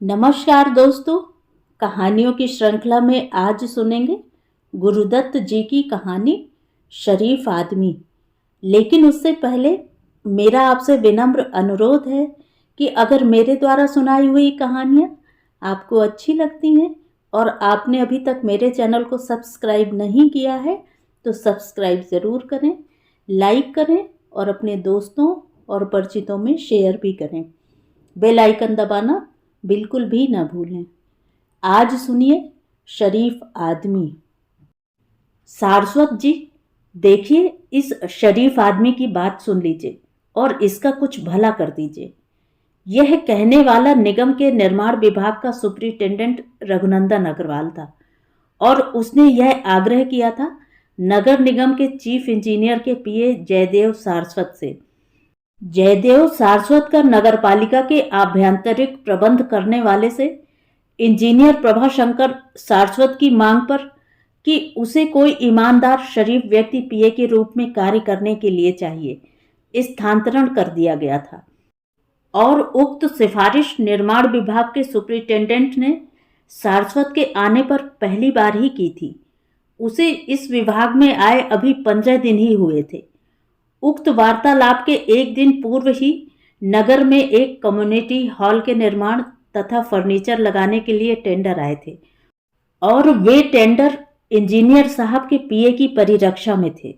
नमस्कार दोस्तों। कहानियों की श्रृंखला में आज सुनेंगे गुरुदत्त जी की कहानी शरीफ आदमी। लेकिन उससे पहले मेरा आपसे विनम्र अनुरोध है कि अगर मेरे द्वारा सुनाई हुई कहानियाँ आपको अच्छी लगती हैं और आपने अभी तक मेरे चैनल को सब्सक्राइब नहीं किया है तो सब्सक्राइब ज़रूर करें, लाइक करें और अपने दोस्तों और परिचितों में शेयर भी करें। बेल आइकन दबाना बिल्कुल भी ना भूलें। आज सुनिए शरीफ आदमी। सारस्वत जी, देखिए इस शरीफ आदमी की बात सुन लीजिए और इसका कुछ भला कर दीजिए। यह कहने वाला निगम के निर्माण विभाग का सुपरिटेंडेंट रघुनंदन अग्रवाल था और उसने यह आग्रह किया था नगर निगम के चीफ इंजीनियर के पीए जयदेव सारस्वत से। जयदेव सारस्वत का नगरपालिका के आभ्यंतरिक प्रबंध करने वाले से इंजीनियर प्रभाशंकर सारस्वत की मांग पर कि उसे कोई ईमानदार शरीफ व्यक्ति पीए के रूप में कार्य करने के लिए चाहिए स्थानांतरण कर दिया गया था और उक्त सिफारिश निर्माण विभाग के सुपरिटेंडेंट ने सारस्वत के आने पर पहली बार ही की थी। उसे इस विभाग में आए अभी 15 दिन ही हुए थे। उक्त वार्तालाप के एक दिन पूर्व ही नगर में एक कम्युनिटी हॉल के निर्माण तथा फर्नीचर लगाने के लिए टेंडर आए थे और वे टेंडर इंजीनियर साहब के पीए की परिरक्षा में थे।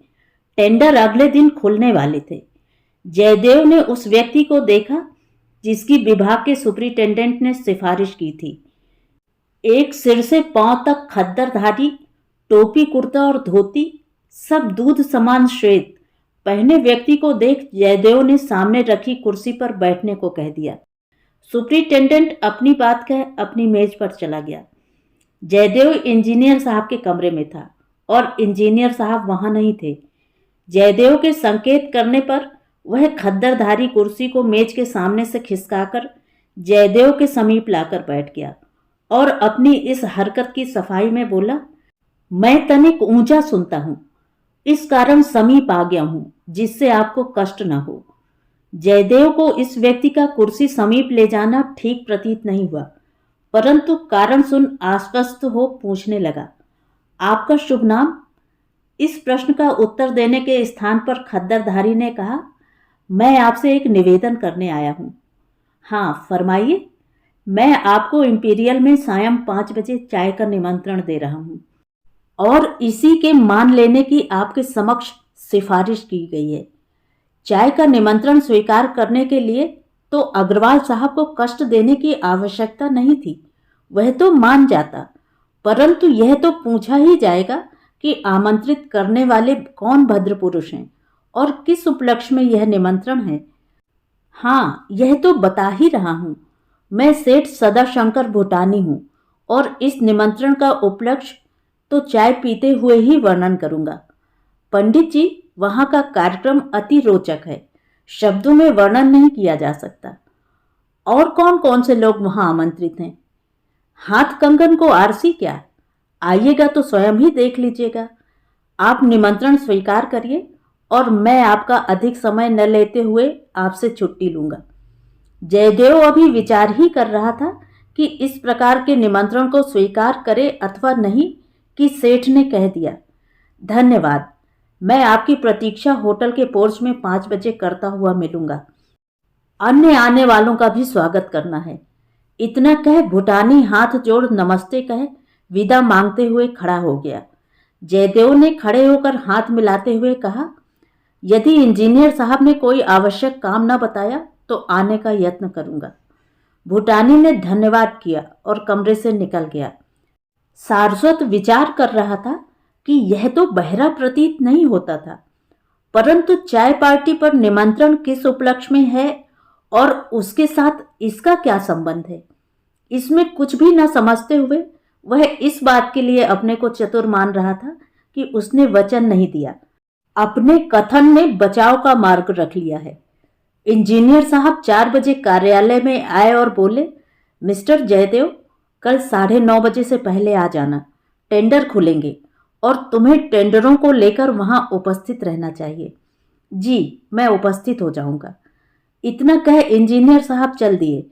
टेंडर अगले दिन खुलने वाले थे। जयदेव ने उस व्यक्ति को देखा जिसकी विभाग के सुपरिटेंडेंट ने सिफारिश की थी। एक सिर से पांव तक खद्दरधारी, टोपी कुर्ता और धोती, सब दूध समान श्वेत पहने व्यक्ति को देख जयदेव ने सामने रखी कुर्सी पर बैठने को कह दिया। सुपरिटेंडेंट अपनी बात कह अपनी मेज पर चला गया। जयदेव इंजीनियर साहब के कमरे में था और इंजीनियर साहब वहां नहीं थे। जयदेव के संकेत करने पर वह खद्दरधारी कुर्सी को मेज के सामने से खिसकाकर जयदेव के समीप लाकर बैठ गया और अपनी इस हरकत की सफाई में बोला, मैं तनिक ऊंचा सुनता हूं, इस कारण समीप आ गया हूं जिससे आपको कष्ट न हो। जयदेव को इस व्यक्ति का कुर्सी समीप ले जाना ठीक प्रतीत नहीं हुआ, परंतु कारण सुन आश्वस्त हो पूछने लगा, आपका शुभ नाम? इस प्रश्न का उत्तर देने के स्थान पर खद्दरधारी ने कहा, मैं आपसे एक निवेदन करने आया हूं। हाँ फरमाइए। मैं आपको इंपीरियल में सायं 5 बजे चाय का निमंत्रण दे रहा हूं और इसी के मान लेने की आपके समक्ष सिफारिश की गई है। चाय का निमंत्रण स्वीकार करने के लिए तो अग्रवाल साहब को कष्ट देने की आवश्यकता नहीं थी, वह तो मान जाता, परंतु यह तो पूछा ही जाएगा कि आमंत्रित करने वाले कौन भद्र पुरुष हैं और किस उपलक्ष्य में यह निमंत्रण है। हाँ यह तो बता ही रहा हूं, मैं सेठ सदाशंकर भूटानी हूं और इस निमंत्रण का उपलक्ष्य तो चाय पीते हुए ही वर्णन करूंगा। पंडित जी, वहां का कार्यक्रम अति रोचक है, शब्दों में वर्णन नहीं किया जा सकता। और कौन कौन से लोग वहां आमंत्रित हैं? हाथ कंगन को आरसी क्या, आइएगा तो स्वयं ही देख लीजिएगा। आप निमंत्रण स्वीकार करिए और मैं आपका अधिक समय न लेते हुए आपसे छुट्टी लूंगा। जयदेव अभी विचार ही कर रहा था कि इस प्रकार के निमंत्रण को स्वीकार करे अथवा नहीं कि सेठ ने कह दिया, धन्यवाद, मैं आपकी प्रतीक्षा होटल के पोर्च में 5 बजे करता हुआ मिलूंगा। अन्य आने वालों का भी स्वागत करना है। इतना कह भूटानी हाथ जोड़ नमस्ते कह विदा मांगते हुए खड़ा हो गया। जयदेव ने खड़े होकर हाथ मिलाते हुए कहा, यदि इंजीनियर साहब ने कोई आवश्यक काम न बताया तो आने का यत्न करूंगा। भूटानी ने धन्यवाद किया और कमरे से निकल गया। सारस्वत विचार कर रहा था कि यह तो बहरा प्रतीत नहीं होता था, परंतु चाय पार्टी पर निमंत्रण किस उपलक्ष्य में है और उसके साथ इसका क्या संबंध है। इसमें कुछ भी न समझते हुए वह इस बात के लिए अपने को चतुर मान रहा था कि उसने वचन नहीं दिया, अपने कथन में बचाव का मार्ग रख लिया है। इंजीनियर साहब 4 बजे कार्यालय में आए और बोले, मिस्टर जयदेव, कल 9:30 बजे से पहले आ जाना, टेंडर खुलेंगे और तुम्हें टेंडरों को लेकर वहां उपस्थित रहना चाहिए। जी, मैं उपस्थित हो जाऊंगा। इतना कह इंजीनियर साहब चल दिए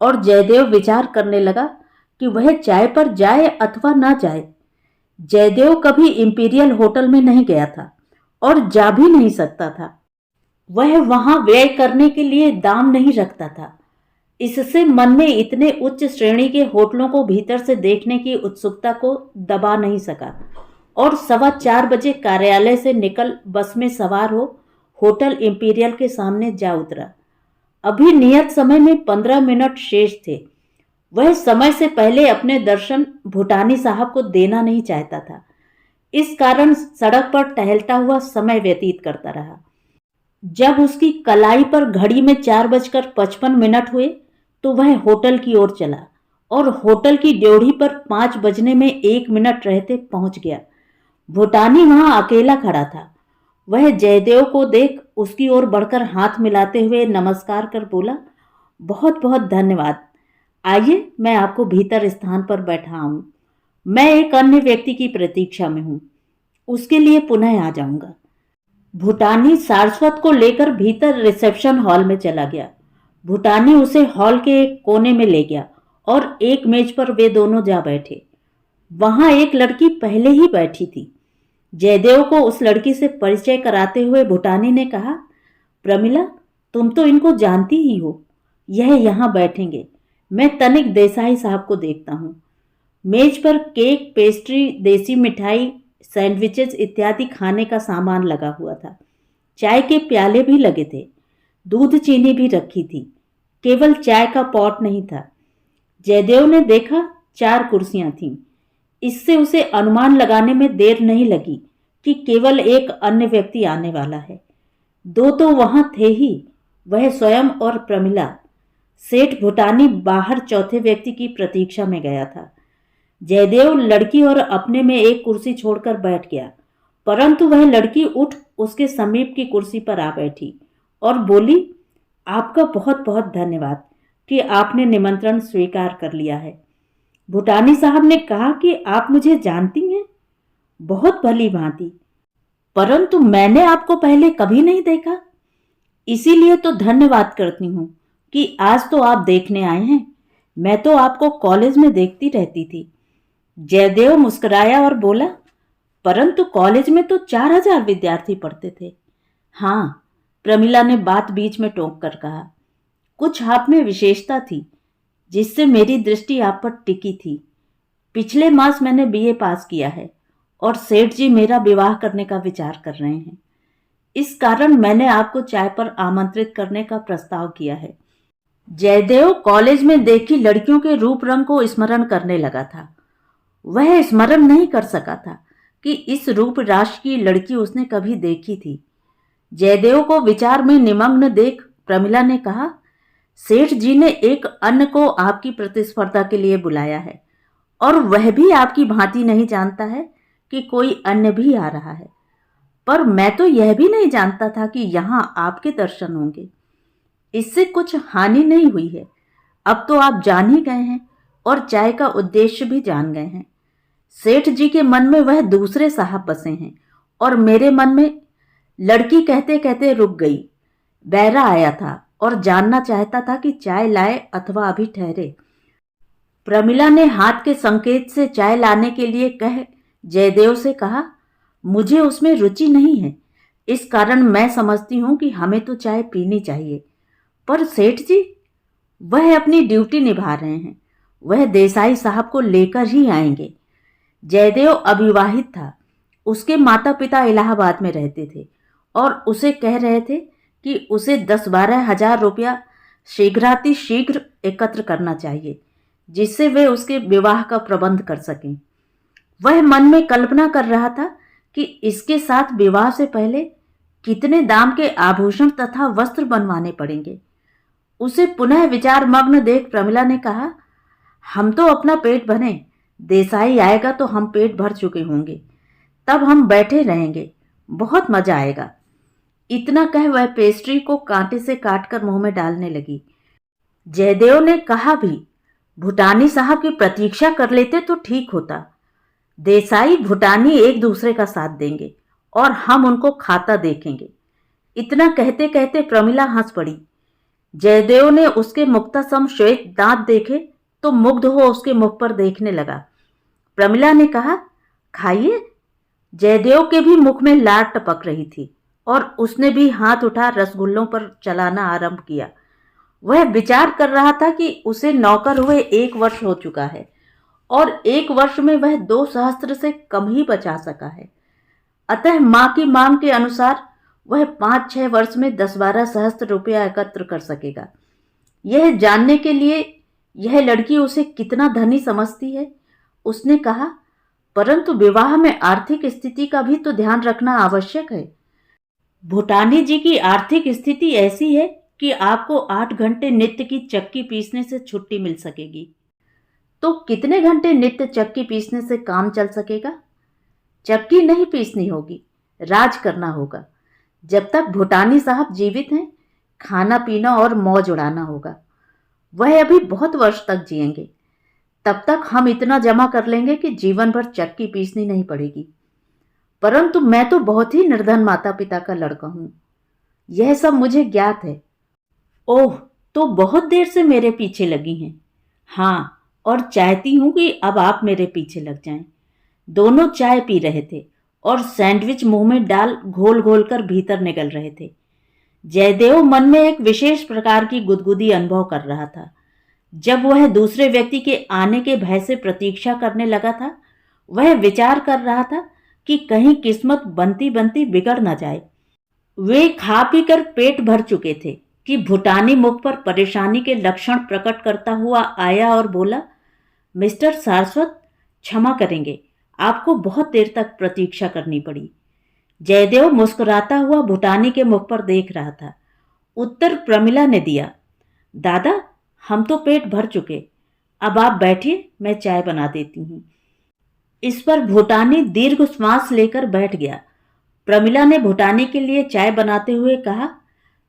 और जयदेव विचार करने लगा कि वह चाय पर जाए अथवा ना जाए। जयदेव कभी इंपीरियल होटल में नहीं गया था और जा भी नहीं सकता था। वह वहां व्यय करने के लिए दाम नहीं रखता था। इससे मन में इतने उच्च श्रेणी के होटलों को भीतर से देखने की उत्सुकता को दबा नहीं सका और 4:15 कार्यालय से निकल बस में सवार हो होटल इंपीरियल के सामने जा उतरा। अभी नियत समय में 15 मिनट शेष थे। वह समय से पहले अपने दर्शन भूटानी साहब को देना नहीं चाहता था। इस कारण सड़क पर टहलता हुआ समय व्यतीत करता रहा। जब उसकी कलाई पर घड़ी में 4:55 हुए तो वह होटल की ओर चला और होटल की ड्योढ़ी पर 5 बजने में 1 मिनट रहते पहुंच गया। भूटानी वहां अकेला खड़ा था। वह जयदेव को देख उसकी ओर बढ़कर हाथ मिलाते हुए नमस्कार कर बोला, बहुत बहुत धन्यवाद। आइए, मैं आपको भीतर स्थान पर बैठाऊं। मैं एक अन्य व्यक्ति की प्रतीक्षा में हूं, उसके लिए पुनः आ जाऊंगा। भूटानी सारस्वत को लेकर भीतर रिसेप्शन हॉल में चला गया। भूटानी उसे हॉल के एक कोने में ले गया और एक मेज पर वे दोनों जा बैठे। वहां एक लड़की पहले ही बैठी थी। जयदेव को उस लड़की से परिचय कराते हुए भूटानी ने कहा, प्रमिला, तुम तो इनको जानती ही हो। यह यहाँ बैठेंगे। मैं तनिक देसाई साहब को देखता हूँ। मेज पर केक, पेस्ट्री, देसी मिठाई, सैंडविचेस इत्यादि खाने का सामान लगा हुआ था। चाय के प्याले भी लगे थे। दूध चीनी भी रखी थी। केवल चाय का पॉट नहीं था। जयदेव ने देखा 4 कुर्सियां थीं। इससे उसे अनुमान लगाने में देर नहीं लगी कि केवल एक अन्य व्यक्ति आने वाला है। 2 तो वहां थे ही, वह स्वयं और प्रमिला। सेठ भूटानी बाहर चौथे व्यक्ति की प्रतीक्षा में गया था। जयदेव लड़की और अपने में एक कुर्सी छोड़कर बैठ गया, परंतु वह लड़की उठ उसके समीप की कुर्सी पर आ बैठी और बोली, आपका बहुत बहुत धन्यवाद कि आपने निमंत्रण स्वीकार कर लिया है। भूटानी साहब ने कहा कि आप मुझे जानती हैं। बहुत भली भांति, परंतु मैंने आपको पहले कभी नहीं देखा। इसीलिए तो धन्यवाद करती हूँ कि आज तो आप देखने आए हैं। मैं तो आपको कॉलेज में देखती रहती थी। जयदेव मुस्कुराया और बोला, परंतु कॉलेज में तो 4000 विद्यार्थी पढ़ते थे। हाँ, प्रमिला ने बात बीच में टोक कर कहा, कुछ आप में विशेषता थी जिससे मेरी दृष्टि आप पर टिकी थी। पिछले मास मैंने बीए पास किया है और सेठ जी मेरा विवाह करने का विचार कर रहे हैं। इस कारण मैंने आपको चाय पर आमंत्रित करने का प्रस्ताव किया है। जयदेव कॉलेज में देखी लड़कियों के रूप रंग को स्मरण करने लगा था। वह स्मरण नहीं कर सका था कि इस रूप राशि की लड़की उसने कभी देखी थी। जयदेव को विचार में निमग्न देख प्रमिला ने कहा, सेठ जी ने एक अन्य को आपकी प्रतिस्पर्धा के लिए बुलाया है और वह भी आपकी भांति नहीं जानता है कि कोई अन्य भी आ रहा है। पर मैं तो यह भी नहीं जानता था कि यहाँ आपके दर्शन होंगे। इससे कुछ हानि नहीं हुई है। अब तो आप जान ही गए हैं और चाय का उद्देश्य भी जान गए हैं। सेठ जी के मन में वह दूसरे साहब बसे हैं और मेरे मन में। लड़की कहते कहते रुक गई। बैरा आया था और जानना चाहता था कि चाय लाए अथवा अभी ठहरे। प्रमिला ने हाथ के संकेत से चाय लाने के लिए कह जयदेव से कहा, मुझे उसमें रुचि नहीं है। इस कारण मैं समझती हूं कि हमें तो चाय पीनी चाहिए। पर सेठ जी, वह अपनी ड्यूटी निभा रहे हैं। वह देसाई साहब को लेकर ही आएंगे। जयदेव अविवाहित था। उसके माता पिता इलाहाबाद में रहते थे और उसे कह रहे थे कि उसे 10-12 हजार रुपया शीघ्रातिशीघ्र एकत्र करना चाहिए, जिससे वे उसके विवाह का प्रबंध कर सकें। वह मन में कल्पना कर रहा था कि इसके साथ विवाह से पहले कितने दाम के आभूषण तथा वस्त्र बनवाने पड़ेंगे। उसे पुनः विचार मग्न देख प्रमिला ने कहा, हम तो अपना पेट भरें, देसाई आएगा तो हम पेट भर चुके होंगे, तब हम बैठे रहेंगे, बहुत मजा आएगा। इतना कह वह पेस्ट्री को कांटे से काटकर मुंह में डालने लगी। जयदेव ने कहा भी, भूटानी साहब की प्रतीक्षा कर लेते तो ठीक होता। देसाई भूटानी एक दूसरे का साथ देंगे और हम उनको खाता देखेंगे। इतना कहते कहते प्रमिला हंस पड़ी। जयदेव ने उसके मुक्तासम श्वेत दांत देखे तो मुग्ध हो उसके मुख पर देखने लगा। प्रमिला ने कहा, खाइए। जयदेव के भी मुख में लार टपक रही थी और उसने भी हाथ उठा रसगुल्लों पर चलाना आरंभ किया। वह विचार कर रहा था कि उसे नौकर हुए 1 वर्ष हो चुका है और 1 वर्ष में वह 2 सहस्त्र से कम ही बचा सका है। अतः मां की मांग के अनुसार वह 5-6 वर्ष में 10-12 सहस्त्र रुपया एकत्र कर सकेगा। यह जानने के लिए यह लड़की उसे कितना धनी समझती है। उसने कहा, परंतु विवाह में आर्थिक स्थिति का भी तो ध्यान रखना आवश्यक है। भूटानी जी की आर्थिक स्थिति ऐसी है कि आपको 8 घंटे नित्य की चक्की पीसने से छुट्टी मिल सकेगी। तो कितने घंटे नित्य चक्की पीसने से काम चल सकेगा? चक्की नहीं पीसनी होगी, राज करना होगा। जब तक भूटानी साहब जीवित हैं, खाना पीना और मौज उड़ाना होगा। वह अभी बहुत वर्ष तक जिएंगे। तब तक हम इतना जमा कर लेंगे कि जीवन भर चक्की पीसनी नहीं पड़ेगी। परंतु मैं तो बहुत ही निर्धन माता पिता का लड़का हूं। यह सब मुझे ज्ञात है। ओह, तो बहुत देर से मेरे पीछे लगी हैं। हाँ, और चाहती हूं कि अब आप मेरे पीछे लग जाएं। दोनों चाय पी रहे थे और सैंडविच मुंह में डाल घोल घोल कर भीतर निकल रहे थे। जयदेव मन में एक विशेष प्रकार की गुदगुदी अनुभव कर रहा था। जब वह दूसरे व्यक्ति के आने के भय से प्रतीक्षा करने लगा था, वह विचार कर रहा था कि कहीं किस्मत बनती बनती बिगड़ न जाए। वे खा पी कर पेट भर चुके थे कि भूटानी मुख पर परेशानी के लक्षण प्रकट करता हुआ आया और बोला, मिस्टर सारस्वत, क्षमा करेंगे, आपको बहुत देर तक प्रतीक्षा करनी पड़ी। जयदेव मुस्कुराता हुआ भूटानी के मुख पर देख रहा था। उत्तर प्रमिला ने दिया, दादा, हम तो पेट भर चुके। अब आप बैठिए, मैं चाय बना देती हूँ। इस पर भूटानी दीर्घ श्वास लेकर बैठ गया। प्रमिला ने भूटानी के लिए चाय बनाते हुए कहा,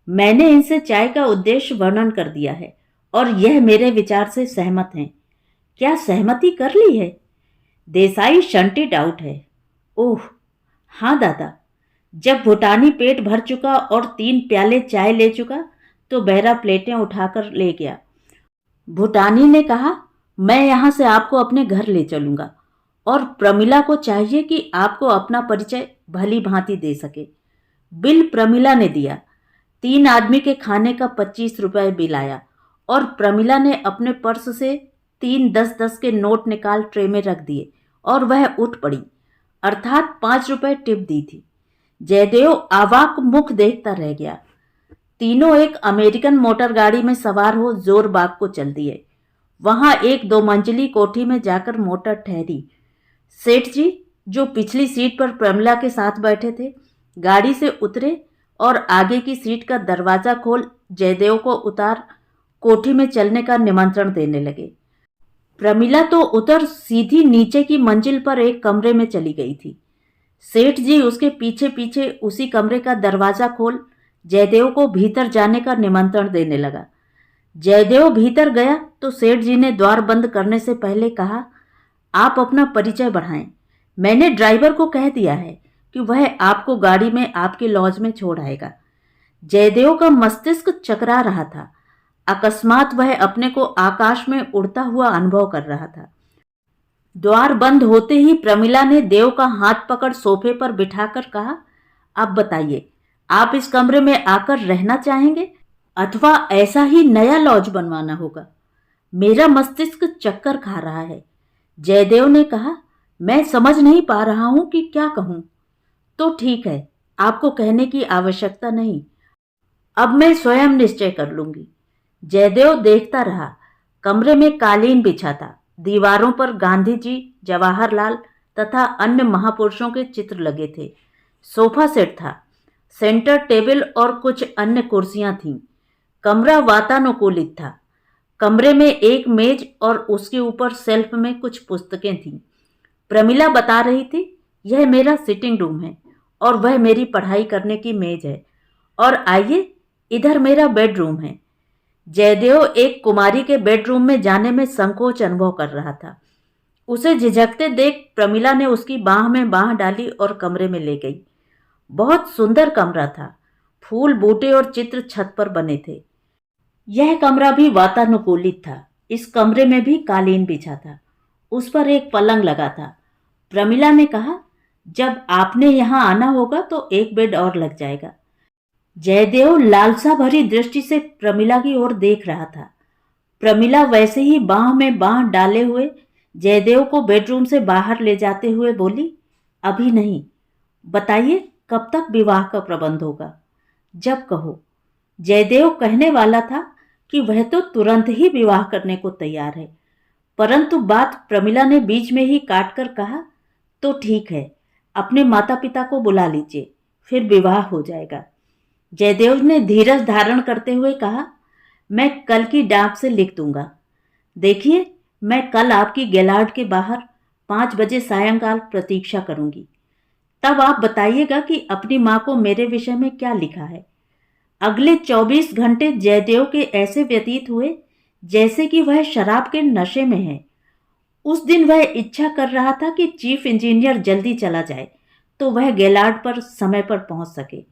मैंने इनसे चाय का उद्देश्य वर्णन कर दिया है और यह मेरे विचार से सहमत हैं। क्या सहमति कर ली है? देसाई शंटेड आउट है। ओह हाँ दादा। जब भूटानी पेट भर चुका और 3 प्याले चाय ले चुका तो बहरा प्लेटें उठाकर ले गया। भूटानी ने कहा, मैं यहां से आपको अपने घर ले चलूंगा और प्रमिला को चाहिए कि आपको अपना परिचय भली भांति दे सके। बिल प्रमिला ने दिया। 3 आदमी के खाने का 25 रुपए बिल आया और प्रमिला ने अपने पर्स से 3 10-10 के नोट निकाल ट्रे में रख दिए और वह उठ पड़ी, अर्थात 5 रुपए टिप दी थी। जयदेव अवाक मुख देखता रह गया। तीनों एक अमेरिकन मोटर गाड़ी में सवार हो जोरबाग को चल दिए। वहां एक 2 मंजिली कोठी में जाकर मोटर ठहरी। सेठ जी, जो पिछली सीट पर प्रमिला के साथ बैठे थे, गाड़ी से उतरे और आगे की सीट का दरवाजा खोल जयदेव को उतार कोठी में चलने का निमंत्रण देने लगे। प्रमिला तो उतर सीधी नीचे की मंजिल पर एक कमरे में चली गई थी। सेठ जी उसके पीछे पीछे उसी कमरे का दरवाजा खोल जयदेव को भीतर जाने का निमंत्रण देने लगा। जयदेव भीतर गया तो सेठ जी ने द्वार बंद करने से पहले कहा, आप अपना परिचय बढ़ाएं। मैंने ड्राइवर को कह दिया है कि वह आपको गाड़ी में आपके लॉज में छोड़ आएगा। जयदेव का मस्तिष्क चकरा रहा था। अकस्मात वह अपने को आकाश में उड़ता हुआ अनुभव कर रहा था। द्वार बंद होते ही प्रमिला ने देव का हाथ पकड़ सोफे पर बिठाकर कहा, अब बताइए, आप इस कमरे में आकर रहना चाहेंगे अथवा ऐसा ही नया लॉज बनवाना होगा? मेरा मस्तिष्क चक्कर खा रहा है। जयदेव ने कहा, मैं समझ नहीं पा रहा हूं कि क्या कहूं। तो ठीक है, आपको कहने की आवश्यकता नहीं, अब मैं स्वयं निश्चय कर लूंगी। जयदेव देखता रहा। कमरे में कालीन बिछा था। दीवारों पर गांधी जी, जवाहरलाल तथा अन्य महापुरुषों के चित्र लगे थे। सोफा सेट था। सेंटर टेबल और कुछ अन्य कुर्सियां थीं। कमरा वातानुकूलित था। कमरे में एक मेज और उसके ऊपर शेल्फ में कुछ पुस्तकें थीं। प्रमिला बता रही थी, यह मेरा सिटिंग रूम है और वह मेरी पढ़ाई करने की मेज है, और आइए, इधर मेरा बेडरूम है। जयदेव एक कुमारी के बेडरूम में जाने में संकोच अनुभव कर रहा था। उसे झिझकते देख प्रमिला ने उसकी बाह में बाह डाली और कमरे में ले गई। बहुत सुंदर कमरा था। फूल, बूटे और चित्र छत पर बने थे। यह कमरा भी वातानुकूलित था। इस कमरे में भी कालीन बिछा था। उस पर एक पलंग लगा था। प्रमिला ने कहा, जब आपने यहाँ आना होगा तो एक बेड और लग जाएगा। जयदेव लालसा भरी दृष्टि से प्रमिला की ओर देख रहा था। प्रमिला वैसे ही बाह में बाह डाले हुए जयदेव को बेडरूम से बाहर ले जाते हुए बोली, अभी नहीं, बताइए कब तक विवाह का प्रबंध होगा? जब कहो। जयदेव कहने वाला था कि वह तो तुरंत ही विवाह करने को तैयार है, परंतु बात प्रमिला ने बीच में ही काट कर कहा, तो ठीक है, अपने माता पिता को बुला लीजिए, फिर विवाह हो जाएगा। जयदेव ने धीरज धारण करते हुए कहा, मैं कल की डाक से लिख दूंगा। देखिए, मैं कल आपकी गैलार्ड के बाहर 5 बजे सायंकाल प्रतीक्षा करूंगी। तब आप बताइएगा कि अपनी माँ को मेरे विषय में क्या लिखा है। अगले 24 घंटे जयदेव के ऐसे व्यतीत हुए जैसे कि वह शराब के नशे में है। उस दिन वह इच्छा कर रहा था कि चीफ इंजीनियर जल्दी चला जाए तो वह गैलार्ड पर समय पर पहुंच सके।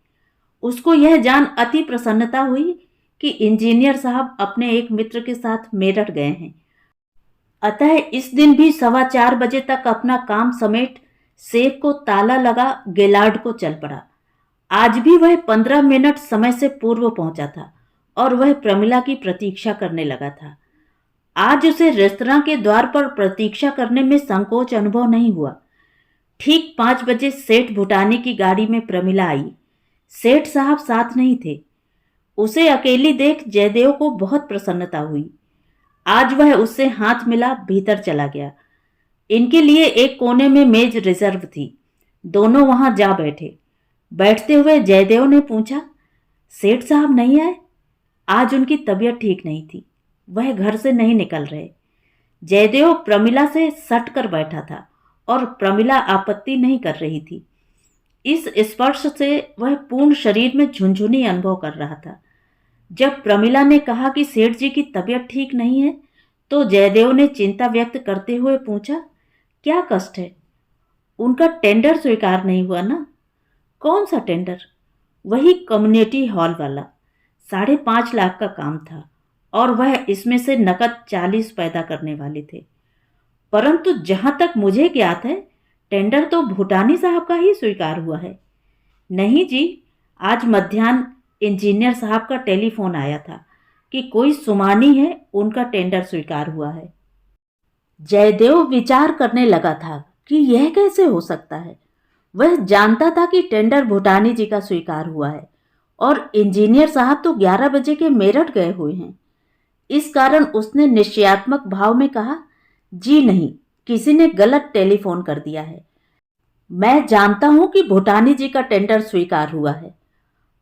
उसको यह जान अति प्रसन्नता हुई कि इंजीनियर साहब अपने एक मित्र के साथ मेरठ गए हैं। अतः इस दिन भी 4:15 बजे तक अपना काम समेट सेफ को ताला लगा गैलार्ड को चल पड़ा। आज भी वह 15 मिनट समय से पूर्व पहुंचा था और वह प्रमिला की प्रतीक्षा करने लगा था। आज उसे रेस्तरां के द्वार पर प्रतीक्षा करने में संकोच अनुभव नहीं हुआ। ठीक 5 बजे सेठ भूटानी की गाड़ी में प्रमिला आई। सेठ साहब साथ नहीं थे। उसे अकेली देख जयदेव को बहुत प्रसन्नता हुई। आज वह उससे हाथ मिला भीतर चला गया। इनके लिए एक कोने में मेज रिजर्व थी। दोनों वहां जा बैठे। बैठते हुए जयदेव ने पूछा, सेठ साहब नहीं आए? आज उनकी तबीयत ठीक नहीं थी, वह घर से नहीं निकल रहे। जयदेव प्रमिला से सट कर बैठा था और प्रमिला आपत्ति नहीं कर रही थी। इस स्पर्श से वह पूर्ण शरीर में झुनझुनी अनुभव कर रहा था। जब प्रमिला ने कहा कि सेठ जी की तबीयत ठीक नहीं है तो जयदेव ने चिंता व्यक्त करते हुए पूछा, क्या कष्ट है? उनका टेंडर स्वीकार नहीं हुआ ना? कौन सा टेंडर? वही कम्युनिटी हॉल वाला। 5.5 लाख का काम था और वह इसमें से नकद 40 पैदा करने वाले थे। परंतु जहां तक मुझे ज्ञात है, टेंडर तो भूटानी साहब का ही स्वीकार हुआ है। नहीं जी, आज मध्याह्न इंजीनियर साहब का टेलीफोन आया था कि कोई सुमानी है, उनका टेंडर स्वीकार हुआ है। जयदेव विचार करने लगा था कि यह कैसे हो सकता है। वह जानता था कि टेंडर भूटानी जी का स्वीकार हुआ है और इंजीनियर साहब तो 11 बजे के मेरठ गए हुए हैं। इस कारण उसने निश्चयात्मक भाव में कहा, जी नहीं, किसी ने गलत टेलीफोन कर दिया है। मैं जानता हूं कि भूटानी जी का टेंडर स्वीकार हुआ है,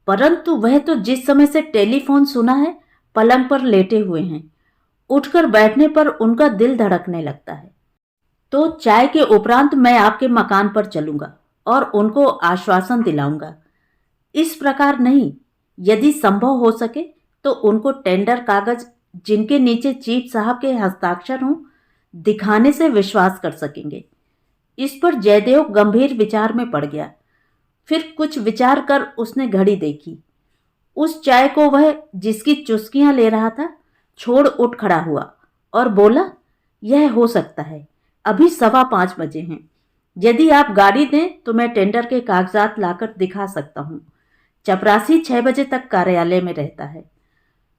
परंतु वह तो जिस समय से टेलीफोन सुना है पलंग पर लेटे हुए हैं। उठकर बैठने पर उनका दिल धड़कने लगता है। तो चाय के उपरांत मैं आपके मकान पर चलूंगा और उनको आश्वासन दिलाऊंगा। इस प्रकार नहीं, यदि संभव हो सके तो उनको टेंडर कागज जिनके नीचे चीफ साहब के हस्ताक्षर हों दिखाने से विश्वास कर सकेंगे। इस पर जयदेव गंभीर विचार में पड़ गया। फिर कुछ विचार कर उसने घड़ी देखी। उस चाय को वह जिसकी चुस्कियां ले रहा था छोड़ उठ खड़ा हुआ और बोला, यह हो सकता है, अभी 5:15 बजे हैं। यदि आप गाड़ी दें तो मैं टेंडर के कागजात लाकर दिखा सकता हूँ। चपरासी 6 बजे तक कार्यालय में रहता है।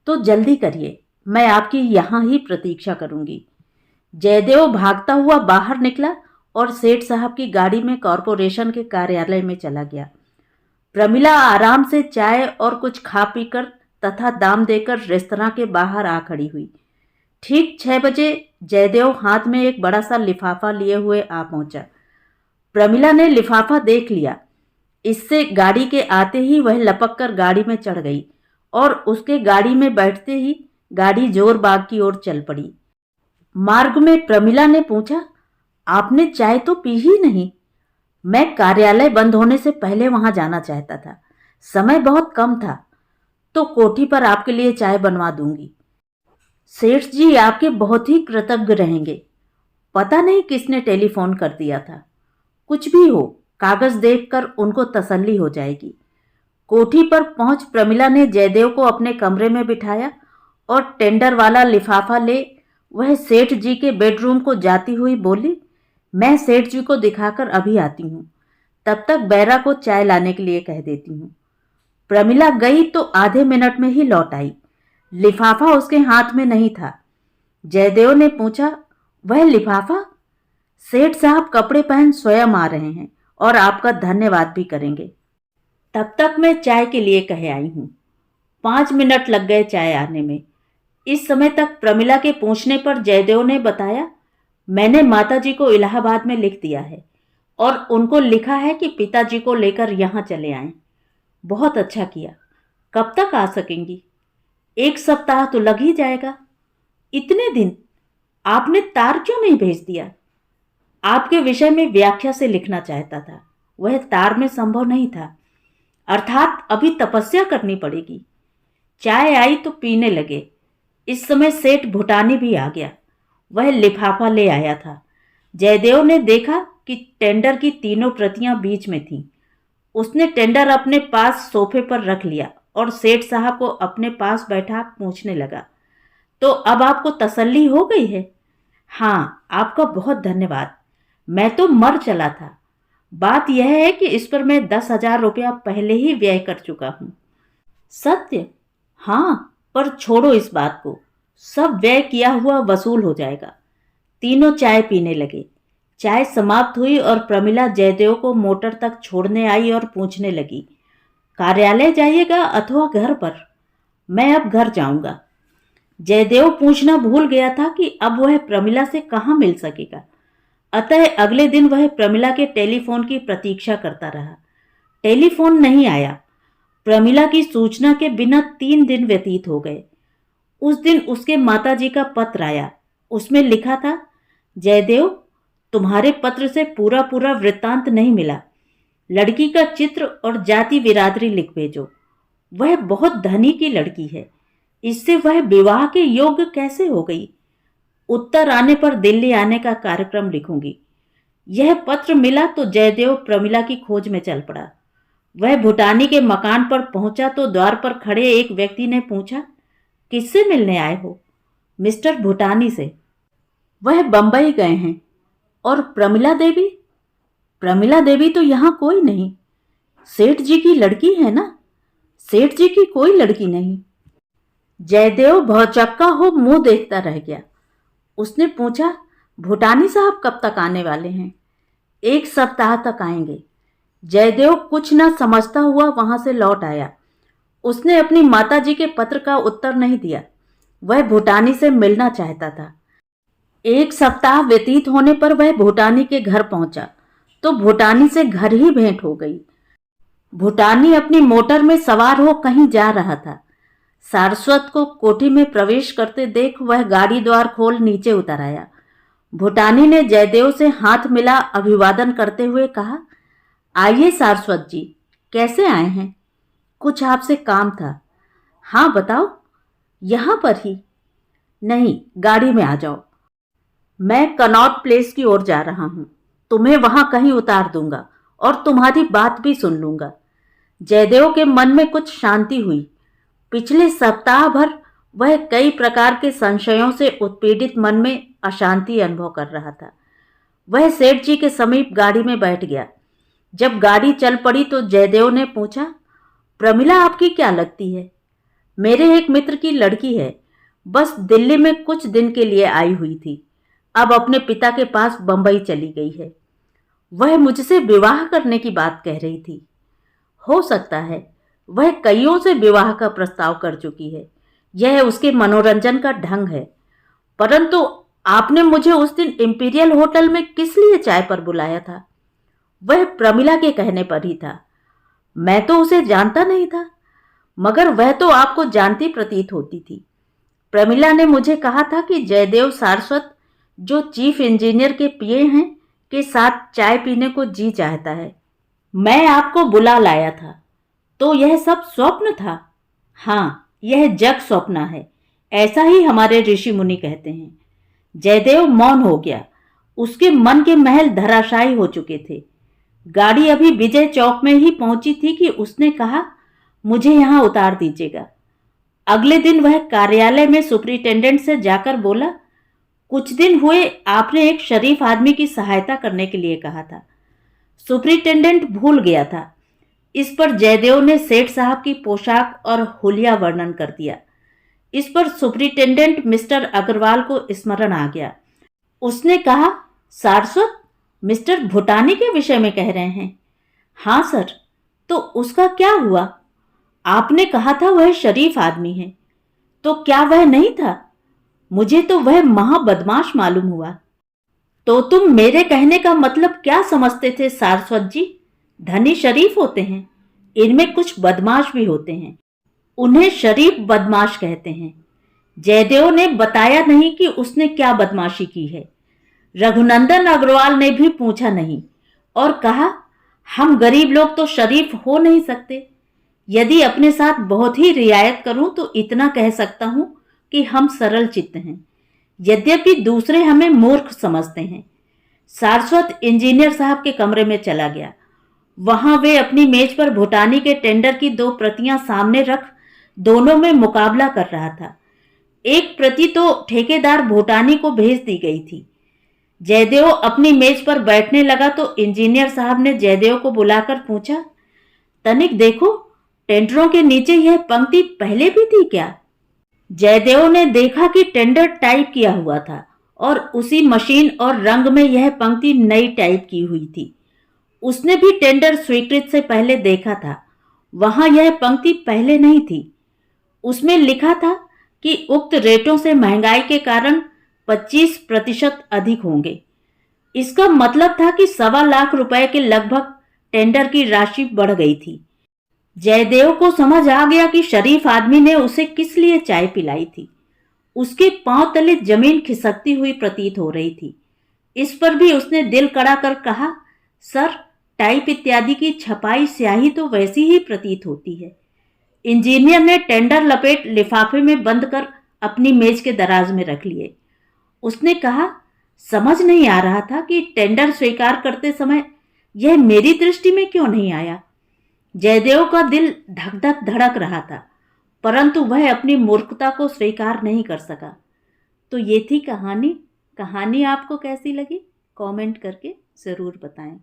तो जल्दी करिए, मैं आपकी यहाँ ही प्रतीक्षा करूंगी। जयदेव भागता हुआ बाहर निकला और सेठ साहब की गाड़ी में कॉरपोरेशन के कार्यालय में चला गया। प्रमिला आराम से चाय और कुछ खा पीकर तथा दाम देकर रेस्तरां के बाहर आ खड़ी हुई। ठीक 6 बजे जयदेव हाथ में एक बड़ा सा लिफाफा लिए हुए आ पहुंचा। प्रमिला ने लिफाफा देख लिया। इससे गाड़ी के आते ही वह लपक कर गाड़ी में चढ़ गई और उसके गाड़ी में बैठते ही गाड़ी जोर बाग की ओर चल पड़ी। मार्ग में प्रमिला ने पूछा, आपने चाय तो पी ही नहीं? मैं कार्यालय बंद होने से पहले वहां जाना चाहता था, समय बहुत कम था, तो कोठी पर आपके लिए चाय बनवा दूंगी। सेठ जी आपके बहुत ही कृतज्ञ रहेंगे। पता नहीं किसने टेलीफोन कर दिया था। कुछ भी हो, कागज देखकर उनको तसल्ली हो जाएगी। कोठी पर पहुंच प्रमिला ने जयदेव को अपने कमरे में बिठाया और टेंडर वाला लिफाफा ले वह सेठ जी के बेडरूम को जाती हुई बोली, मैं सेठ जी को दिखाकर अभी आती हूँ, तब तक बैरा को चाय लाने के लिए कह देती हूँ। प्रमिला गई तो आधे मिनट में ही लौट आई। लिफाफा उसके हाथ में नहीं था। जयदेव ने पूछा, वह लिफाफा? सेठ साहब कपड़े पहन स्वयं आ रहे हैं और आपका धन्यवाद भी करेंगे। तब तक मैं चाय के लिए कह आई हूँ। 5 मिनट लग गए चाय आने में। इस समय तक प्रमिला के पूछने पर जयदेव ने बताया, मैंने माताजी को इलाहाबाद में लिख दिया है और उनको लिखा है कि पिताजी को लेकर यहाँ चले आएं। बहुत अच्छा किया। कब तक आ सकेंगी? 1 सप्ताह तो लग ही जाएगा। इतने दिन? आपने तार क्यों नहीं भेज दिया? आपके विषय में व्याख्या से लिखना चाहता था, वह तार में संभव नहीं था। अर्थात अभी तपस्या करनी पड़ेगी। चाय आई तो पीने लगे। इस समय सेठ भूटानी भी आ गया। वह लिफाफा ले आया था। जयदेव ने देखा कि टेंडर की 3 प्रतियां बीच में थीं। उसने टेंडर अपने पास सोफे पर रख लिया और सेठ साहब को अपने पास बैठा पूछने लगा, तो अब आपको तसल्ली हो गई है? हाँ, आपका बहुत धन्यवाद। मैं तो मर चला था। बात यह है कि इस पर मैं 10,000 रुपया पहले ही व्यय कर चुका हूँ। सत्य? हाँ, पर छोड़ो इस बात को। सब व्यय किया हुआ वसूल हो जाएगा। तीनों चाय पीने लगे। चाय समाप्त हुई और प्रमिला जयदेव को मोटर तक छोड़ने आई और पूछने लगी, कार्यालय जाइएगा अथवा घर पर? मैं अब घर जाऊंगा। जयदेव पूछना भूल गया था कि अब वह प्रमिला से कहाँ मिल सकेगा। अतः अगले दिन वह प्रमिला के टेलीफोन की प्रतीक्षा करता रहा। टेलीफोन नहीं आया। प्रमिला की सूचना के बिना 3 दिन व्यतीत हो गए। उस दिन उसके माताजी का पत्र आया। उसमें लिखा था, जयदेव, तुम्हारे पत्र से पूरा पूरा वृत्तांत नहीं मिला। लड़की का चित्र और जाति बिरादरी लिख भेजो। वह बहुत धनी की लड़की है। इससे वह विवाह के योग्य कैसे हो गई? उत्तर आने पर दिल्ली आने का कार्यक्रम लिखूंगी। यह पत्र मिला तो जयदेव प्रमिला की खोज में चल पड़ा। वह भूटानी के मकान पर पहुंचा तो द्वार पर खड़े एक व्यक्ति ने पूछा, किससे मिलने आए हो? मिस्टर भूटानी से। वह बंबई गए हैं। और प्रमिला देवी? प्रमिला देवी तो यहाँ कोई नहीं। सेठ जी की लड़की है ना? सेठ जी की कोई लड़की नहीं। जयदेव भौचक्का हो मुंह देखता रह गया। उसने पूछा, भूटानी साहब कब तक आने वाले हैं? 1 सप्ताह तक आएंगे। जयदेव कुछ न समझता हुआ वहां से लौट आया। उसने अपनी माताजी के पत्र का उत्तर नहीं दिया। वह भूटानी से मिलना चाहता था। 1 सप्ताह व्यतीत होने पर वह भूटानी के घर पहुंचा तो भूटानी से घर ही भेंट हो गई। भूटानी अपनी मोटर में सवार हो कहीं जा रहा था। सारस्वत को कोठी में प्रवेश करते देख वह गाड़ी द्वार खोल नीचे उतर आया। भूटानी ने जयदेव से हाथ मिला अभिवादन करते हुए कहा, आइए सारस्वत जी, कैसे आए हैं? कुछ आपसे काम था। हाँ बताओ। यहाँ पर ही? नहीं, गाड़ी में आ जाओ। मैं कनॉट प्लेस की ओर जा रहा हूँ। तुम्हें वहां कहीं उतार दूंगा और तुम्हारी बात भी सुन लूंगा। जयदेव के मन में कुछ शांति हुई। पिछले सप्ताह भर वह कई प्रकार के संशयों से उत्पीड़ित मन में अशांति अनुभव कर रहा था। वह सेठ जी के समीप गाड़ी में बैठ गया। जब गाड़ी चल पड़ी तो जयदेव ने पूछा, प्रमिला आपकी क्या लगती है? मेरे एक मित्र की लड़की है। बस दिल्ली में कुछ दिन के लिए आई हुई थी। अब अपने पिता के पास बंबई चली गई है। वह मुझसे विवाह करने की बात कह रही थी। हो सकता है। वह कईयों से विवाह का प्रस्ताव कर चुकी है। यह उसके मनोरंजन का ढंग है। परंतु आपने मुझे उस दिन इंपीरियल होटल में किस लिए चाय पर बुलाया था? वह प्रमिला के कहने पर ही था। मैं तो उसे जानता नहीं था, मगर वह तो आपको जानती प्रतीत होती थी। प्रमिला ने मुझे कहा था कि जयदेव सारस्वत, जो चीफ इंजीनियर के पीए हैं, के साथ चाय पीने को जी चाहता है। मैं आपको बुला लाया था। तो यह सब स्वप्न था? हाँ, यह जग स्वप्न है। ऐसा ही हमारे ऋषि मुनि कहते हैं। जयदेव मौन हो गया। उसके मन के महल धराशायी हो चुके थे। गाड़ी अभी विजय चौक में ही पहुंची थी कि उसने कहा, मुझे यहां उतार दीजिएगा। अगले दिन वह कार्यालय में सुपरिटेंडेंट से जाकर बोला, कुछ दिन हुए आपने एक शरीफ आदमी की सहायता करने के लिए कहा था। सुपरिटेंडेंट भूल गया था। इस पर जयदेव ने सेठ साहब की पोशाक और हुलिया वर्णन कर दिया। इस पर सुपरिटेंडेंट मिस्टर अग्रवाल को स्मरण आ गया। उसने कहा, सारस्वत, मिस्टर भूटानी के विषय में कह रहे हैं? हाँ सर। तो उसका क्या हुआ? आपने कहा था वह शरीफ आदमी है, तो क्या वह नहीं था? मुझे तो वह महाबदमाश मालूम हुआ। तो तुम मेरे कहने का मतलब क्या समझते थे सारस्वत जी? धनी शरीफ होते हैं, इनमें कुछ बदमाश भी होते हैं, उन्हें शरीफ बदमाश कहते हैं। जयदेव ने बताया नहीं कि उसने क्या बदमाशी की है। रघुनंदन अग्रवाल ने भी पूछा नहीं और कहा, हम गरीब लोग तो शरीफ हो नहीं सकते। यदि अपने साथ बहुत ही रियायत करूं तो इतना कह सकता हूं कि हम सरल चित्त हैं, यद्यपि दूसरे हमें मूर्ख समझते हैं। सारस्वत इंजीनियर साहब के कमरे में चला गया। वहां वे अपनी मेज पर भूटानी के टेंडर की 2 प्रतियां सामने रख दोनों में मुकाबला कर रहा था। एक प्रति तो ठेकेदार भूटानी को भेज दी गई थी। जयदेव अपनी मेज पर बैठने लगा तो इंजीनियर साहब ने जयदेव को बुलाकर पूछा, तनिक देखो, टेंडरों के नीचे यह पंक्ति पहले भी थी क्या? जयदेव ने देखा कि टेंडर टाइप किया हुआ था और उसी मशीन और रंग में यह पंक्ति नई टाइप की हुई थी। उसने भी टेंडर स्वीकृत से पहले देखा था। वहां यह पंक्ति पहले नहीं थी। उसमें लिखा था कि उक्त रेटों से महंगाई के कारण 25% अधिक होंगे। इसका मतलब था कि 1.25 लाख रुपए के लगभग टेंडर की राशि बढ़ गई थी। जयदेव को समझ आ गया कि शरीफ आदमी ने उसे किस लिए चाय पिलाई थी। उसके पांव तले जमीन खिसकती हुई प्रतीत हो रही थी। इस पर भी उसने दिल कड़ा कर कहा, सर, टाइप इत्यादि की छपाई स्याही तो वैसी ही प्रतीत होती है। इंजीनियर ने टेंडर लपेट लिफाफे में बंद कर अपनी मेज के दराज में रख लिए। उसने कहा, समझ नहीं आ रहा था कि टेंडर स्वीकार करते समय यह मेरी दृष्टि में क्यों नहीं आया। जयदेव का दिल धक धक धड़क रहा था, परंतु वह अपनी मूर्खता को स्वीकार नहीं कर सका। तो ये थी कहानी। कहानी आपको कैसी लगी? कमेंट करके ज़रूर बताएं।